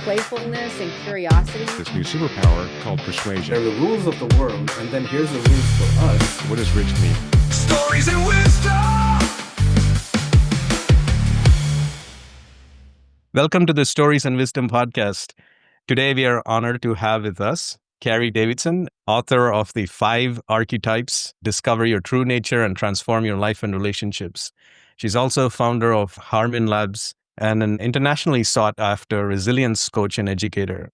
playfulness and curiosity. This new superpower called persuasion. They're the rules of the world, and then here's the rules for us. What does rich mean? Stories and wisdom. Welcome to the Stories and Wisdom podcast. Today we are honored to have with us Carey Davidson, author of the 5 Archetypes, Discover Your True Nature and Transform Your Life and Relationships. She's also founder of Harmon Labs and an internationally sought after resilience coach and educator.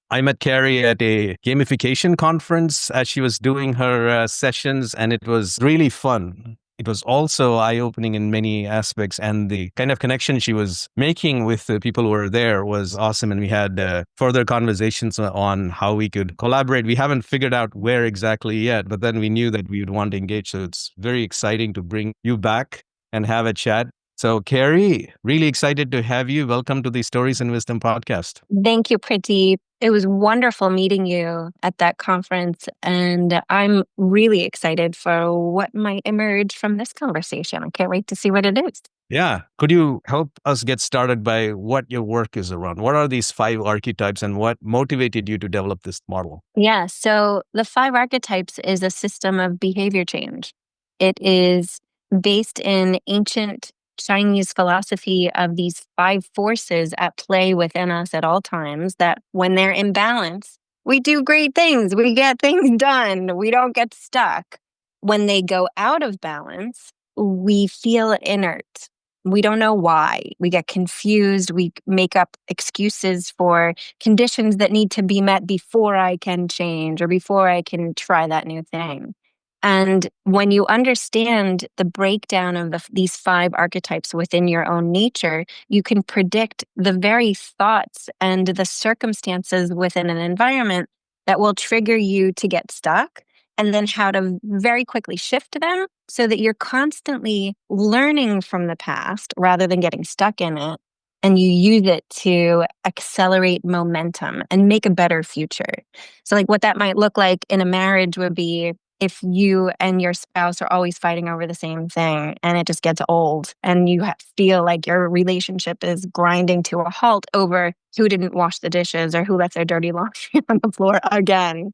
I met Carey at a gamification conference as she was doing her sessions, and it was really fun. It was also eye-opening in many aspects, and the kind of connection she was making with the people who were there was awesome. And we had further conversations on how we could collaborate. We haven't figured out where exactly yet, but then we knew that we would want to engage. So it's very exciting to bring you back and have a chat. So Carey, really excited to have you. Welcome to the Stories and Wisdom podcast. Thank you, Pradeep. It was wonderful meeting you at that conference, and I'm really excited for what might emerge from this conversation. I can't wait to see what it is. Yeah. Could you help us get started by what your work is around? What are these 5 archetypes and what motivated you to develop this model? Yeah, so the 5 archetypes is a system of behavior change. It is based in ancient Chinese philosophy of these 5 forces at play within us at all times, that when they're in balance, we do great things. We get things done. We don't get stuck. When they go out of balance, we feel inert. We don't know why. We get confused. We make up excuses for conditions that need to be met before I can change or before I can try that new thing. And when you understand the breakdown of these 5 archetypes within your own nature, you can predict the very thoughts and the circumstances within an environment that will trigger you to get stuck, and then how to very quickly shift them so that you're constantly learning from the past rather than getting stuck in it. And you use it to accelerate momentum and make a better future. So like what that might look like in a marriage would be if you and your spouse are always fighting over the same thing and it just gets old and you feel like your relationship is grinding to a halt over who didn't wash the dishes or who left their dirty laundry on the floor again.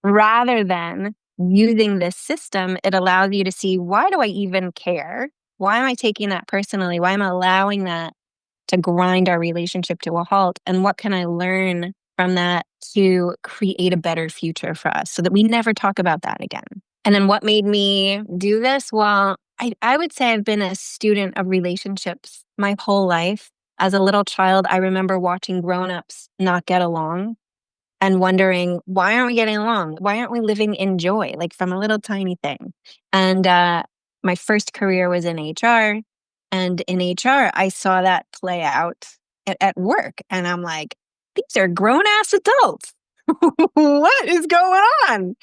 Rather than using this system, it allows you to see, why do I even care? Why am I taking that personally? Why am I allowing that to grind our relationship to a halt? And what can I learn from that to create a better future for us so that we never talk about that again? And then what made me do this? Well, I would say I've been a student of relationships my whole life. As a little child, I remember watching grown-ups not get along and wondering, why aren't we getting along? Why aren't we living in joy? Like from a little tiny thing. And my first career was in HR. And in HR, I saw that play out at work. And I'm like, these are grown-ass adults. What is going on?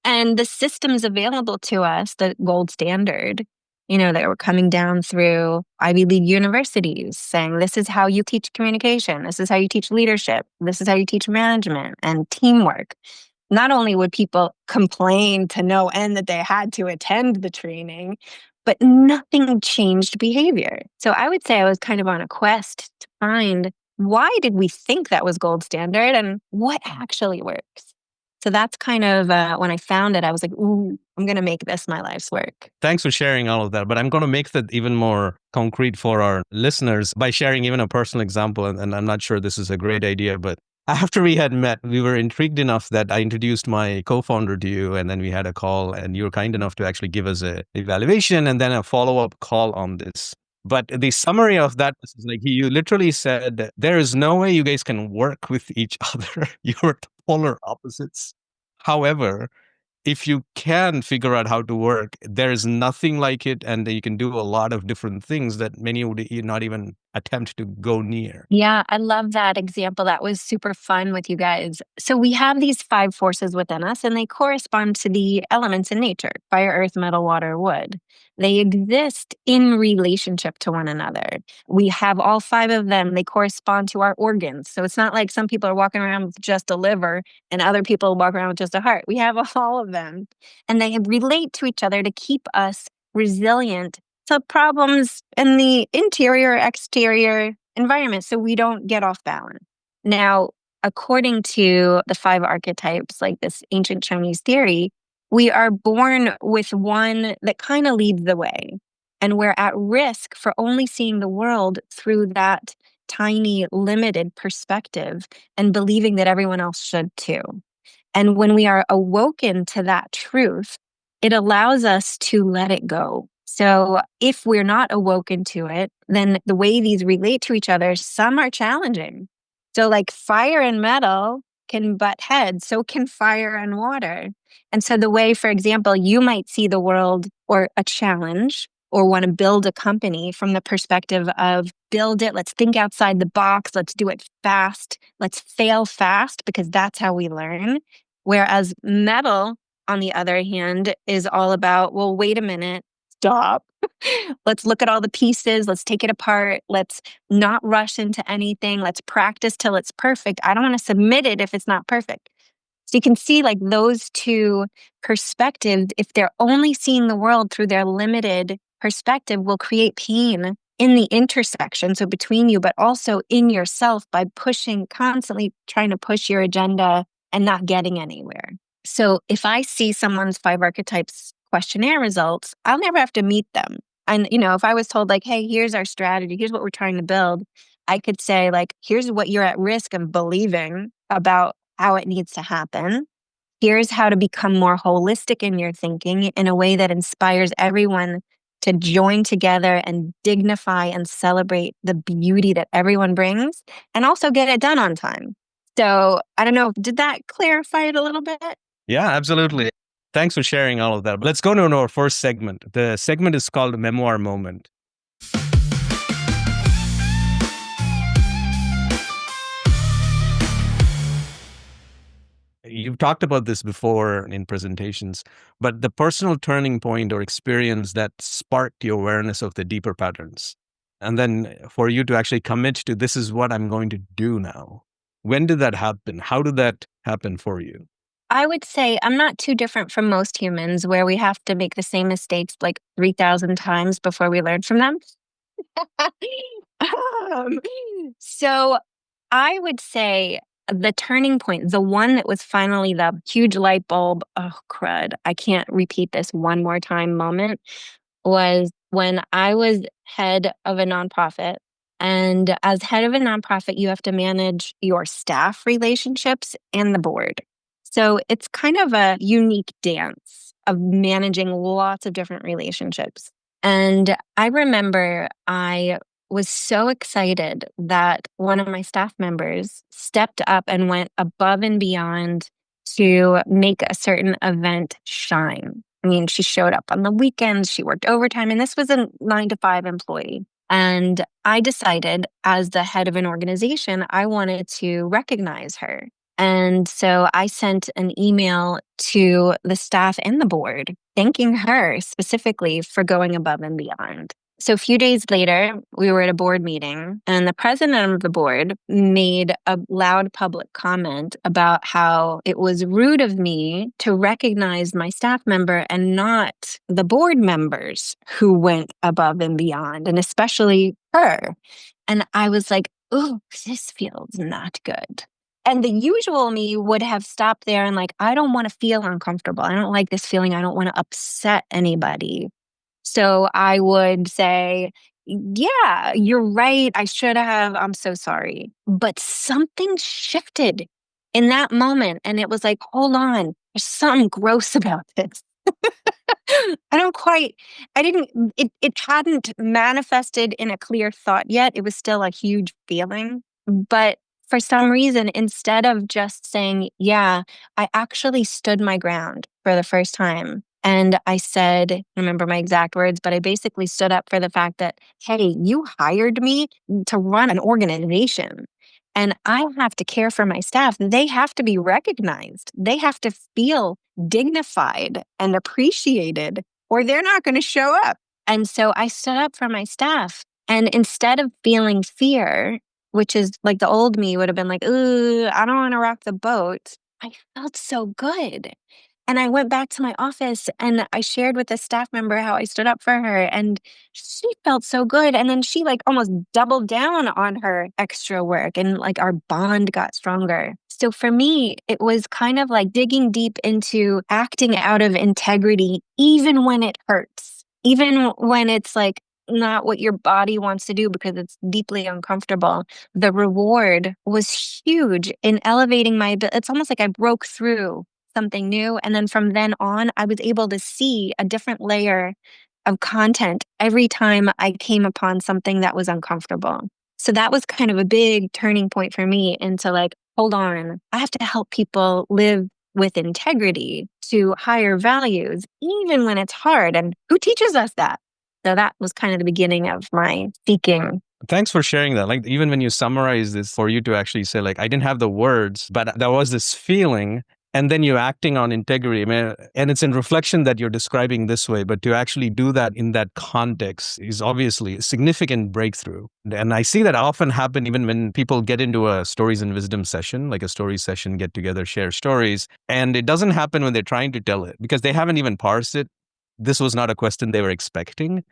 And the systems available to us, the gold standard, that were coming down through Ivy League universities saying, this is how you teach communication. This is how you teach leadership. This is how you teach management and teamwork. Not only would people complain to no end that they had to attend the training, but nothing changed behavior. So I would say I was kind of on a quest to find, why did we think that was gold standard and what actually works? So that's kind of when I found it, I was like, ooh, I'm going to make this my life's work. Thanks for sharing all of that. But I'm going to make that even more concrete for our listeners by sharing even a personal example. And I'm not sure this is a great idea, but after we had met, we were intrigued enough that I introduced my co-founder to you, and then we had a call, and you were kind enough to actually give us an evaluation and then a follow-up call on this. But the summary of that was like, you literally said, there is no way you guys can work with each other. You're polar opposites. However, if you can figure out how to work, there is nothing like it. And you can do a lot of different things that many would not even attempt to go near. Yeah, I love that example. That was super fun with you guys. So we have these 5 forces within us, and they correspond to the elements in nature: fire, earth, metal, water, wood. They exist in relationship to one another. We have all 5 of them. They correspond to our organs. So it's not like some people are walking around with just a liver and other people walk around with just a heart. We have all of them. And they relate to each other to keep us resilient to problems in the interior, exterior environment so we don't get off balance. Now, according to the five archetypes, like this ancient Chinese theory, we are born with one that kind of leads the way. And we're at risk for only seeing the world through that tiny, limited perspective and believing that everyone else should too. And when we are awoken to that truth, it allows us to let it go. So if we're not awoken to it, then the way these relate to each other, some are challenging. So like fire and metal can butt heads, so can fire and water. And so the way, for example, you might see the world or a challenge or want to build a company from the perspective of build it, let's think outside the box, let's do it fast, let's fail fast because that's how we learn. Whereas metal, on the other hand, is all about, well, wait a minute, stop. Let's look at all the pieces. Let's take it apart. Let's not rush into anything. Let's practice till it's perfect. I don't want to submit it if it's not perfect. So you can see like those two perspectives, if they're only seeing the world through their limited perspective, will create pain in the intersection. So between you, but also in yourself by constantly trying to push your agenda and not getting anywhere. So if I see someone's five archetypes questionnaire results, I'll never have to meet them. And, if I was told like, hey, here's our strategy, here's what we're trying to build, I could say like, here's what you're at risk of believing about how it needs to happen. Here's how to become more holistic in your thinking in a way that inspires everyone to join together and dignify and celebrate the beauty that everyone brings and also get it done on time. So I don't know, did that clarify it a little bit? Yeah, absolutely. Thanks for sharing all of that. Let's go to our first segment. The segment is called Memoir Moment. You've talked about this before in presentations, but the personal turning point or experience that sparked your awareness of the deeper patterns. And then for you to actually commit to this is what I'm going to do now. When did that happen? How did that happen for you? I would say I'm not too different from most humans where we have to make the same mistakes like 3,000 times before we learn from them. Um, so I would say the turning point, the one that was finally the huge light bulb, oh crud, I can't repeat this one more time moment, was when I was head of a nonprofit. And as head of a nonprofit, you have to manage your staff relationships and the board. So it's kind of a unique dance of managing lots of different relationships. And I remember I was so excited that one of my staff members stepped up and went above and beyond to make a certain event shine. I mean, she showed up on the weekends, she worked overtime, and this was a 9-to-5 employee. And I decided, as the head of an organization, I wanted to recognize her. And so I sent an email to the staff and the board thanking her specifically for going above and beyond. So a few days later, we were at a board meeting, and the president of the board made a loud public comment about how it was rude of me to recognize my staff member and not the board members who went above and beyond, and especially her. And I was like, oh, this feels not good. And the usual me would have stopped there and like, I don't want to feel uncomfortable. I don't like this feeling. I don't want to upset anybody. So I would say, yeah, you're right. I should have. I'm so sorry. But something shifted in that moment. And it was like, hold on, there's something gross about this. It hadn't manifested in a clear thought yet. It was still a huge feeling. But for some reason, instead of just saying, yeah, I actually stood my ground for the first time. And I said, I remember my exact words, but I basically stood up for the fact that, hey, you hired me to run an organization. And I have to care for my staff. They have to be recognized. They have to feel dignified and appreciated, or they're not going to show up. And so I stood up for my staff. And instead of feeling fear, which is like the old me would have been like, ooh, I don't want to rock the boat, I felt so good And I went back to my office and I shared with a staff member how I stood up for her, and she felt so good. And then she like almost doubled down on her extra work, and like our bond got stronger. So for me, it was kind of like digging deep into acting out of integrity, even when it hurts, even when it's like not what your body wants to do because it's deeply uncomfortable. The reward was huge in elevating my, it's almost like I broke through something new. And then from then on, I was able to see a different layer of content every time I came upon something that was uncomfortable. So that was kind of a big turning point for me into like, hold on, I have to help people live with integrity to higher values, even when it's hard. And who teaches us that? So that was kind of the beginning of my seeking. Thanks for sharing that. Like, even when you summarize this, for you to actually say, like, I didn't have the words, but there was this feeling, and then you acting on integrity. I mean, and it's in reflection that you're describing this way, but to actually do that in that context is obviously a significant breakthrough. And I see that often happen even when people get into a stories and wisdom session, like a story session, get together, share stories. And it doesn't happen when they're trying to tell it because they haven't even parsed it. This was not a question they were expecting.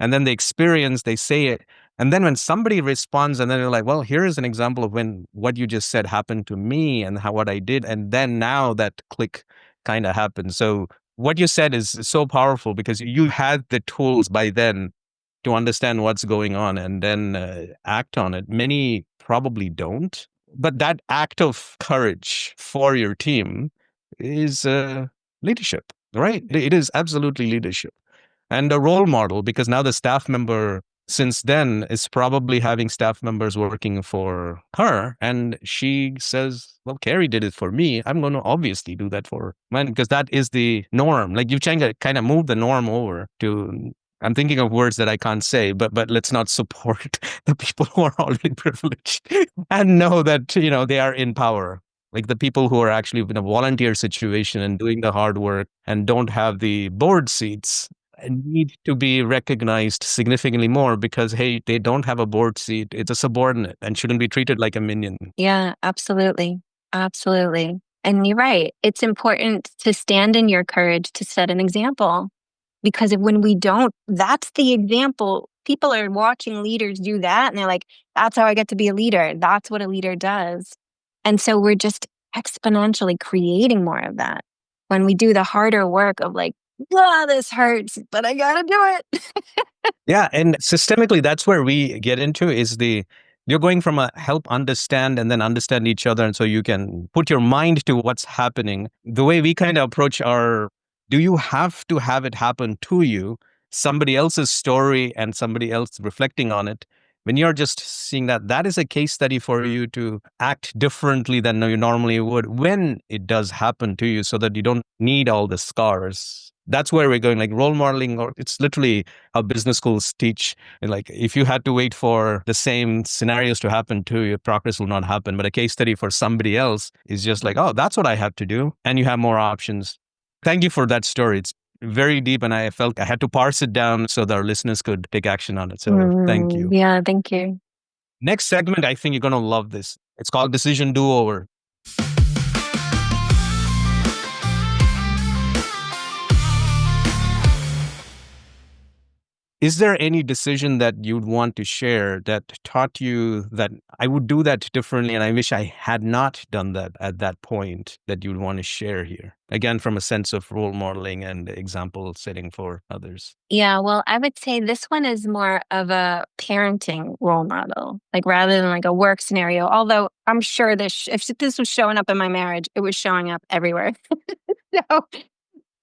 And then they experience, they say it. And then when somebody responds and then they're like, well, here is an example of when what you just said happened to me and how what I did. And then now that click kind of happened. So what you said is so powerful because you had the tools by then to understand what's going on and then act on it. Many probably don't. But that act of courage for your team is leadership, right? It is absolutely leadership. And a role model, because now the staff member since then is probably having staff members working for her. And she says, well, Carey did it for me. I'm going to obviously do that for mine because that is the norm. Like you've kind of moved the norm over to, I'm thinking of words that I can't say, but let's not support the people who are already privileged and know that, they are in power. Like the people who are actually in a volunteer situation and doing the hard work and don't have the board seats need to be recognized significantly more because, hey, they don't have a board seat. It's a subordinate and shouldn't be treated like a minion. Yeah, absolutely. Absolutely. And you're right. It's important to stand in your courage to set an example because when we don't, that's the example. People are watching leaders do that and they're like, that's how I get to be a leader. That's what a leader does. And so we're just exponentially creating more of that. When we do the harder work of like, this hurts, but I gotta do it. Yeah. And systemically, that's where we get into is you're going from a help understand and then understand each other. And so you can put your mind to what's happening. The way we kind of approach do you have to have it happen to you, somebody else's story and somebody else reflecting on it? When you're just seeing that is a case study for you to act differently than you normally would when it does happen to you so that you don't need all the scars. That's where we're going, like role modeling, or it's literally how business schools teach. And like if you had to wait for the same scenarios to happen to you, progress will not happen. But a case study for somebody else is just like, oh, that's what I have to do. And you have more options. Thank you for that story. It's very deep and I felt I had to parse it down so that our listeners could take action on it. So thank you. Yeah, thank you. Next segment, I think you're going to love this. It's called Decision Do-Over. Is there any decision that you'd want to share that taught you that I would do that differently and I wish I had not done that at that point that you'd want to share here? Again, from a sense of role modeling and example setting for others. Yeah, well, I would say this one is more of a parenting role model, like rather than like a work scenario. Although I'm sure if this was showing up in my marriage, it was showing up everywhere. So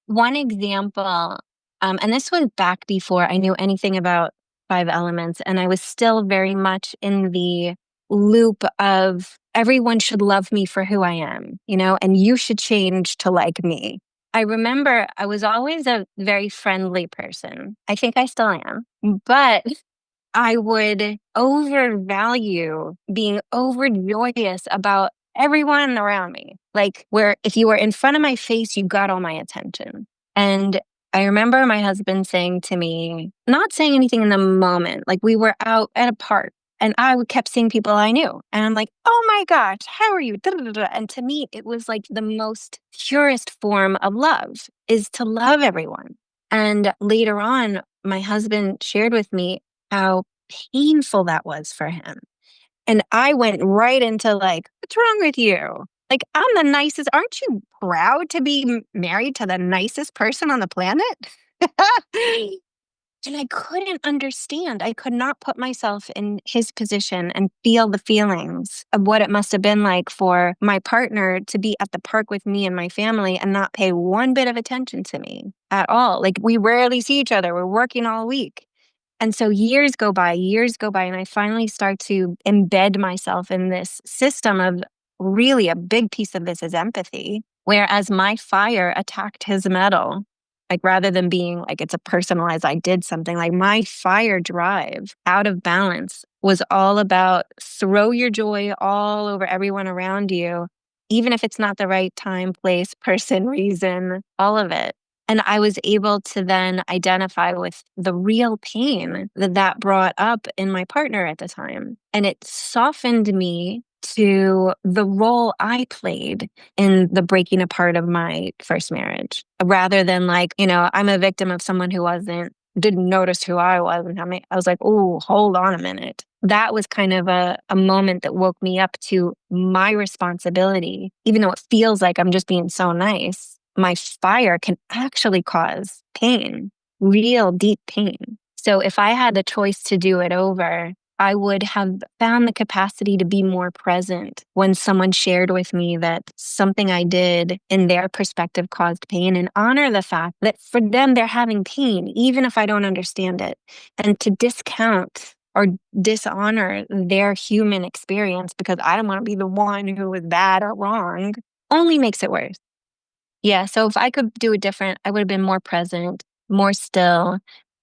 one example, and this was back before I knew anything about 5 elements, and I was still very much in the loop of everyone should love me for who I am, and you should change to like me. I remember I was always a very friendly person. I think I still am, but I would overvalue being overjoyous about everyone around me. Like where if you were in front of my face, you got all my attention. And I remember my husband saying to me, not saying anything in the moment, like we were out at a park And I kept seeing people I knew. And I'm like, oh my gosh, how are you? And to me, it was like the most purest form of love is to love everyone. And later on, my husband shared with me how painful that was for him. And I went right into like, what's wrong with you? Like, I'm the nicest. Aren't you proud to be married to the nicest person on the planet? And I couldn't understand. I could not put myself in his position and feel the feelings of what it must have been like for my partner to be at the park with me and my family and not pay one bit of attention to me at all. Like, we rarely see each other. We're working all week. And so years go by, and I finally start to embed myself in this system of really a big piece of this is empathy. Whereas my fire attacked his metal, like rather than being like it's a personalized, I did something, like my fire drive out of balance was all about throw your joy all over everyone around you, even if it's not the right time, place, person, reason, all of it. And I was able to then identify with the real pain that brought up in my partner at the time. And it softened me to the role I played in the breaking apart of my first marriage, rather than like, I'm a victim of someone who didn't notice who I was. And I was like, oh, hold on a minute. That was kind of a moment that woke me up to my responsibility, even though it feels like I'm just being so nice. My fire can actually cause pain, real deep pain. So if I had the choice to do it over, I would have found the capacity to be more present when someone shared with me that something I did in their perspective caused pain, and honor the fact that for them, they're having pain, even if I don't understand it. And to discount or dishonor their human experience because I don't want to be the one who was bad or wrong only makes it worse. Yeah, so if I could do it different, I would have been more present, more still,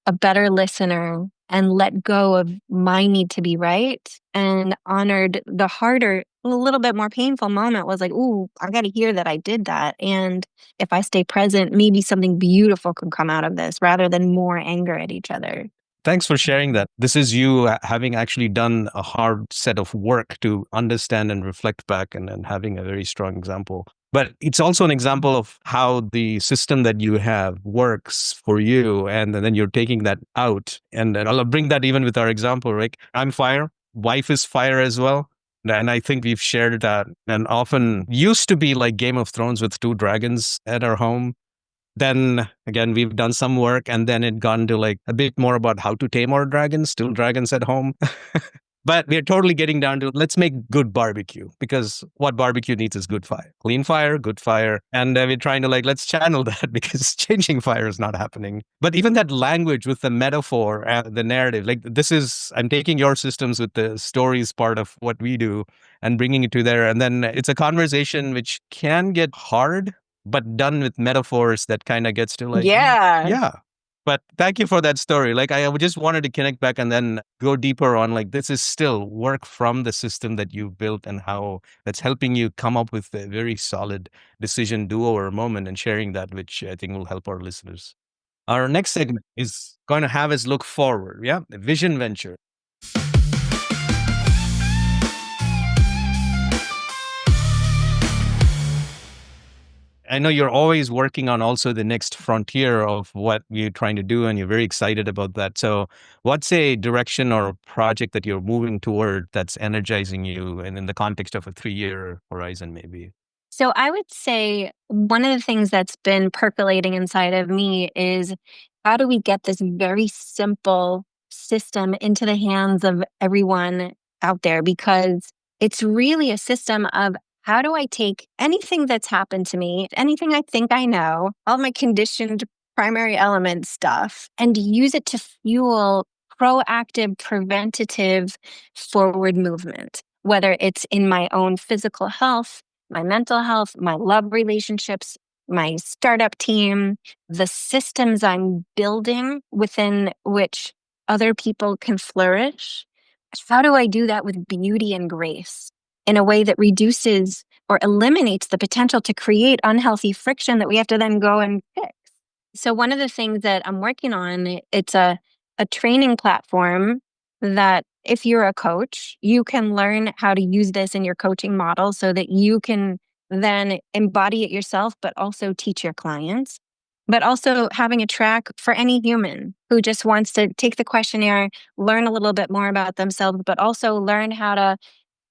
a better listener, and let go of my need to be right and honored the harder, a little bit more painful moment was like, ooh, I got to hear that I did that. And if I stay present, maybe something beautiful can come out of this rather than more anger at each other. Thanks for sharing that. This is you having actually done a hard set of work to understand and reflect back and having a very strong example. But it's also an example of how the system that you have works for you. And then you're taking that out. And I'll bring that even with our example, right? I'm fire. Wife is fire as well. And I think we've shared that. And often used to be like Game of Thrones with two dragons at our home. Then again, we've done some work and then it gone to like a bit more about how to tame our dragons, still dragons at home. But we're totally getting down to let's make good barbecue, because what barbecue needs is good fire, clean fire, good fire. And we're trying to like, let's channel that because changing fire is not happening. But even that language with the metaphor and the narrative, like I'm taking your systems with the stories part of what we do and bringing it to there. And then it's a conversation which can get hard, but done with metaphors that kind of gets to like, yeah. But thank you for that story. Like I just wanted to connect back and then go deeper on like this is still work from the system that you built and how that's helping you come up with a very solid decision do-over moment and sharing that, which I think will help our listeners. Our next segment is going to have us look forward. Yeah. The vision venture. I know you're always working on also the next frontier of what you're trying to do, and you're very excited about that. So what's a direction or a project that you're moving toward that's energizing you, and in the context of a 3-year horizon, maybe? So I would say one of the things that's been percolating inside of me is how do we get this very simple system into the hands of everyone out there? Because it's really a system of how do I take anything that's happened to me, anything I think I know, all my conditioned primary element stuff, and use it to fuel proactive, preventative forward movement, whether it's in my own physical health, my mental health, my love relationships, my startup team, the systems I'm building within which other people can flourish. How do I do that with beauty and grace in a way that reduces or eliminates the potential to create unhealthy friction that we have to then go and fix? So one of the things that I'm working on, it's a training platform that if you're a coach, you can learn how to use this in your coaching model so that you can then embody it yourself, but also teach your clients. But also having a track for any human who just wants to take the questionnaire, learn a little bit more about themselves, but also learn how to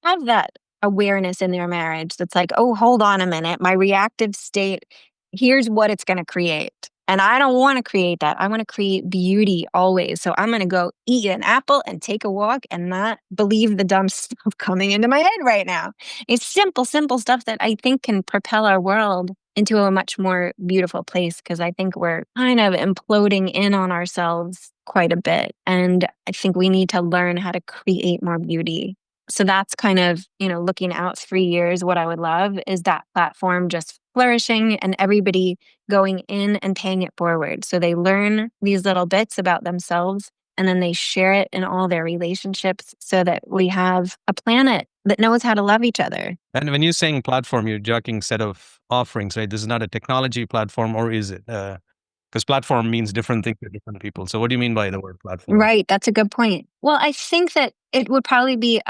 have that awareness in their marriage that's like, oh, hold on a minute, my reactive state, here's what it's going to create. And I don't want to create that. I want to create beauty always. So I'm going to go eat an apple and take a walk and not believe the dumb stuff coming into my head right now. It's simple, simple stuff that I think can propel our world into a much more beautiful place, because I think we're kind of imploding in on ourselves quite a bit. And I think we need to learn how to create more beauty. So that's kind of, looking out 3 years, what I would love is that platform just flourishing and everybody going in and paying it forward. So they learn these little bits about themselves and then they share it in all their relationships so that we have a planet that knows how to love each other. And when you're saying platform, you're joking set of offerings, right? This is not a technology platform, or is it? Because platform means different things to different people. So what do you mean by the word platform? Right. That's a good point. Well, I think that it would probably be,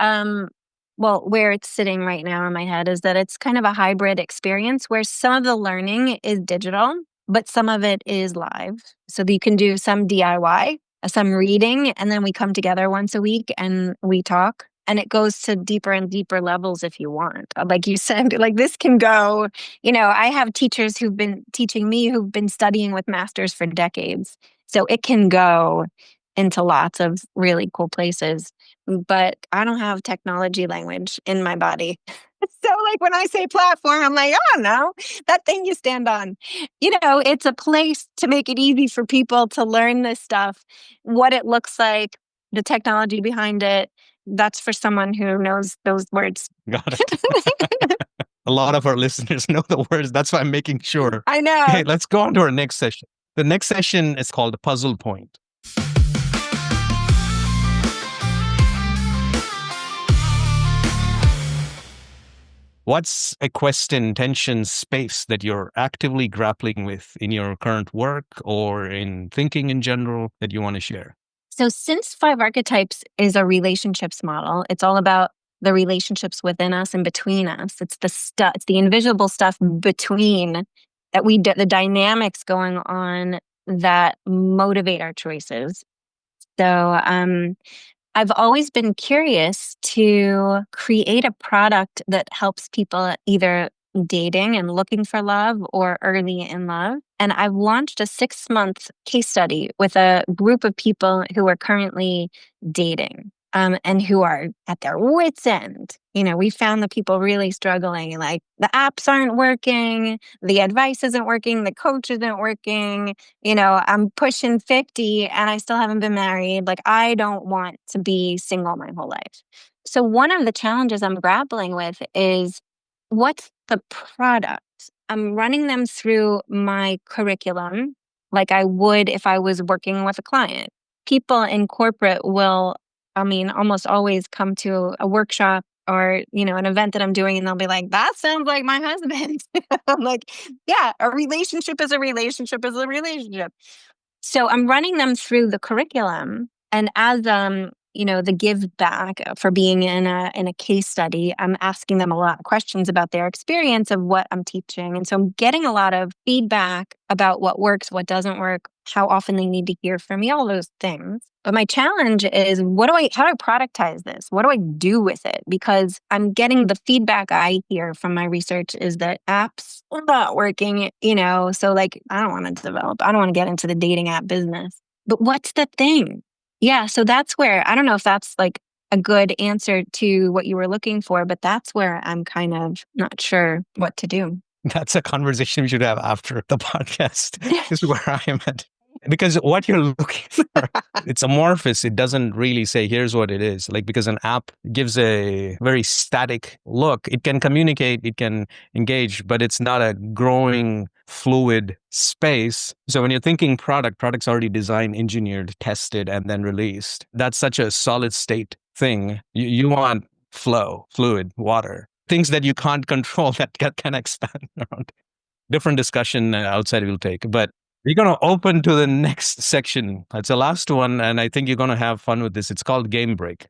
where it's sitting right now in my head is that it's kind of a hybrid experience where some of the learning is digital, but some of it is live. So that you can do some DIY, some reading, and then we come together once a week and we talk. And it goes to deeper and deeper levels if you want. Like you said, like this can go, I have teachers who've been teaching me who've been studying with masters for decades. So it can go into lots of really cool places. But I don't have technology language in my body. So like when I say platform, I'm like, oh no, that thing you stand on. It's a place to make it easy for people to learn this stuff, what it looks like, the technology behind it. That's for someone who knows those words. Got it. A lot of our listeners know the words. That's why I'm making sure. I know. Okay, let's go on to our next session. The next session is called Puzzle Point. What's a question, tension, space that you're actively grappling with in your current work or in thinking in general that you want to share? So since Five Archetypes is a relationships model, it's all about the relationships within us and between us. It's the invisible stuff between that the dynamics going on that motivate our choices. So I've always been curious to create a product that helps people either dating and looking for love or early in love. And I've launched a 6-month case study with a group of people who are currently dating and who are at their wits' end. We found the people really struggling, like the apps aren't working, the advice isn't working, the coach isn't working. I'm pushing 50 and I still haven't been married. Like, I don't want to be single my whole life. So one of the challenges I'm grappling with is, what's the product? I'm running them through my curriculum like I would if I was working with a client. People in corporate will, almost always come to a workshop or, an event that I'm doing and they'll be like, that sounds like my husband. I'm like, yeah, a relationship is a relationship is a relationship. So I'm running them through the curriculum. And as the give back for being in a case study, I'm asking them a lot of questions about their experience of what I'm teaching. And so I'm getting a lot of feedback about what works, what doesn't work, how often they need to hear from me, all those things. But my challenge is, how do I productize this? What do I do with it? Because I'm getting the feedback I hear from my research is that apps are not working, so like, I don't want to get into the dating app business. But what's the thing? Yeah, so that's where, I don't know if that's like a good answer to what you were looking for, but that's where I'm kind of not sure what to do. That's a conversation we should have after the podcast. This is where I am at. Because what you're looking for, it's amorphous. It doesn't really say, here's what it is. Like, because an app gives a very static look. It can communicate, it can engage, but it's not a growing, fluid space. So when you're thinking product's already designed, engineered, tested, and then released. That's such a solid state thing. You want flow, fluid, water, things that you can't control that can expand around. Different discussion outside we'll take, but we're going to open to the next section. It's the last one, and I think you're going to have fun with this. It's called Game Break.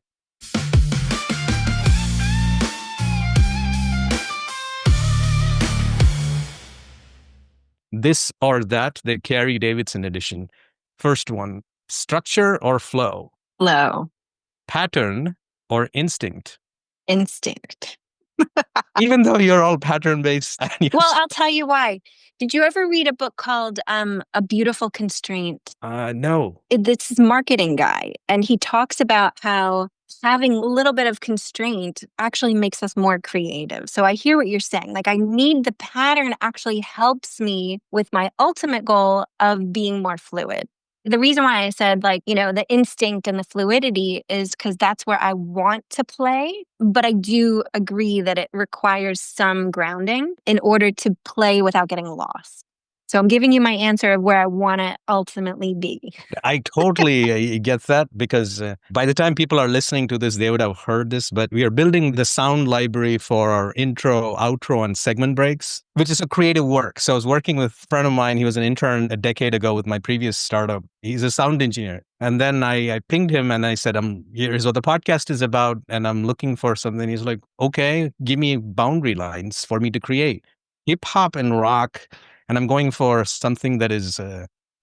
This or that, the Carey Davidson edition. First one, structure or flow, Flow. pattern or instinct. Instinct. Even though you're all pattern based. Well, I'll tell you why. Did you ever read a book called A Beautiful Constraint? No. This is marketing guy, and he talks about how having a little bit of constraint actually makes us more creative. So I hear what you're saying. Like, I need the pattern actually helps me with my ultimate goal of being more fluid. The reason why I said, like, the instinct and the fluidity is because that's where I want to play. But I do agree that it requires some grounding in order to play without getting lost. So I'm giving you my answer of where I want to ultimately be. I totally get that because by the time people are listening to this, they would have heard this. But we are building the sound library for our intro, outro, and segment breaks, which is a creative work. So I was working with a friend of mine. He was an intern a decade ago with my previous startup. He's a sound engineer. And then I pinged him and I said, here's what the podcast is about. And I'm looking for something. He's like, okay, give me boundary lines for me to create hip hop and rock. And I'm going for something that is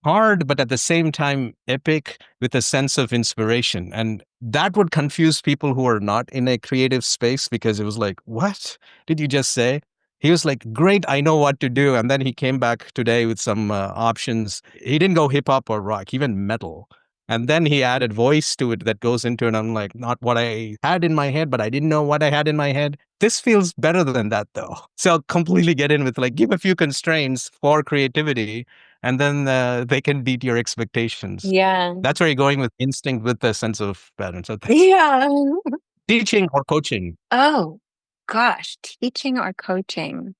hard, but at the same time, epic with a sense of inspiration. And that would confuse people who are not in a creative space because it was like, what did you just say? He was like, great, I know what to do. And then he came back today with some options. He didn't go hip hop or rock, even metal. And then he added voice to it that goes into it. And I'm like, not what I had in my head, but I didn't know what I had in my head. This feels better than that, though. So I'll completely get in with give a few constraints for creativity, and then they can beat your expectations. Yeah. That's where you're going with instinct with a sense of pattern. So Yeah. teaching or coaching? Oh, gosh. Teaching or coaching?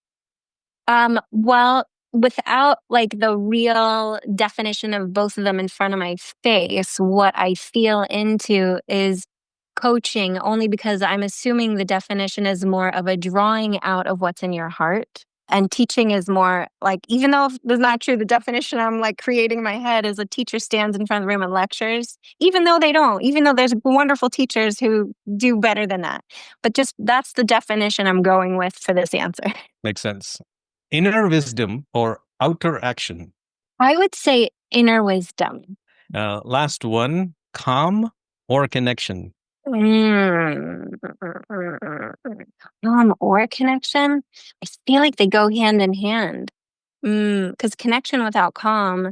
Well, without the real definition of both of them in front of my face, what I feel into is coaching only because I'm assuming the definition is more of a drawing out of what's in your heart. And teaching is more even though that's not true, the definition I'm creating in my head is a teacher stands in front of the room and lectures, even though they don't, even though there's wonderful teachers who do better than that. But just that's the definition I'm going with for this answer. Makes sense. Inner wisdom or outer action? I would say inner wisdom. Last one, calm or connection? Calm or connection? I feel like they go hand in hand. Because connection without calm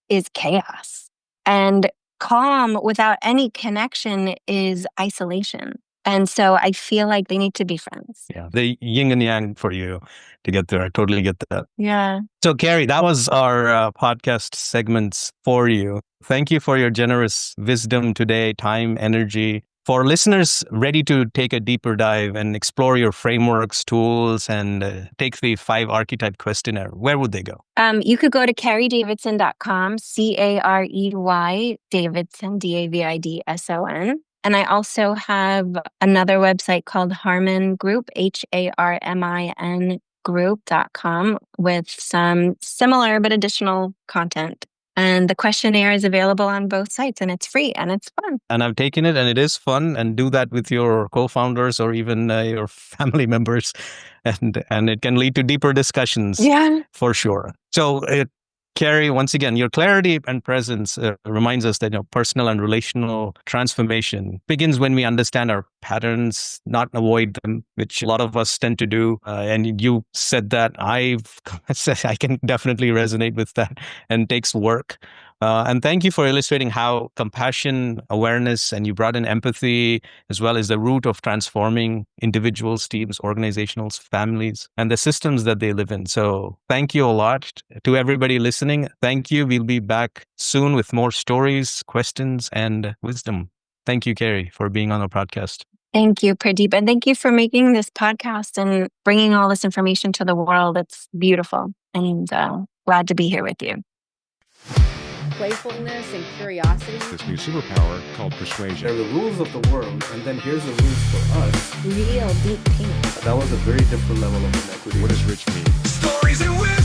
is chaos. And calm without any connection is isolation. And so I feel like they need to be friends. Yeah, the yin and yang for you to get there. I totally get that. Yeah. So, Carey, that was our podcast segments for you. Thank you for your generous wisdom today, time, energy. For listeners ready to take a deeper dive and explore your frameworks, tools, and take the 5 archetype questionnaire, where would they go? You could go to careydavidson.com, Carey Davidson, Davidson. And I also have another website called Harmin Group, HARMIN group.com, with some similar but additional content. And the questionnaire is available on both sites, and it's free and it's fun. And I've taken it and it is fun, and do that with your co-founders or even your family members. And it can lead to deeper discussions. Yeah. For sure. So, Carey, once again, your clarity and presence reminds us that personal and relational transformation begins when we understand our patterns, not avoid them, which a lot of us tend to do. And you said that. I can definitely resonate with that, and takes work. And thank you for illustrating how compassion, awareness, and you brought in empathy, as well as the root of transforming individuals, teams, organizations, families, and the systems that they live in. So thank you a lot to everybody listening. Thank you. We'll be back soon with more stories, questions, and wisdom. Thank you, Carey, for being on our podcast. Thank you, Pradeep. And thank you for making this podcast and bringing all this information to the world. It's beautiful. And glad to be here with you. Playfulness and curiosity. This new superpower called persuasion. They're the rules of the world, and then here's the rules for us. Real deep pink. That was a very different level of inequity. What does rich mean? Stories and wisdom.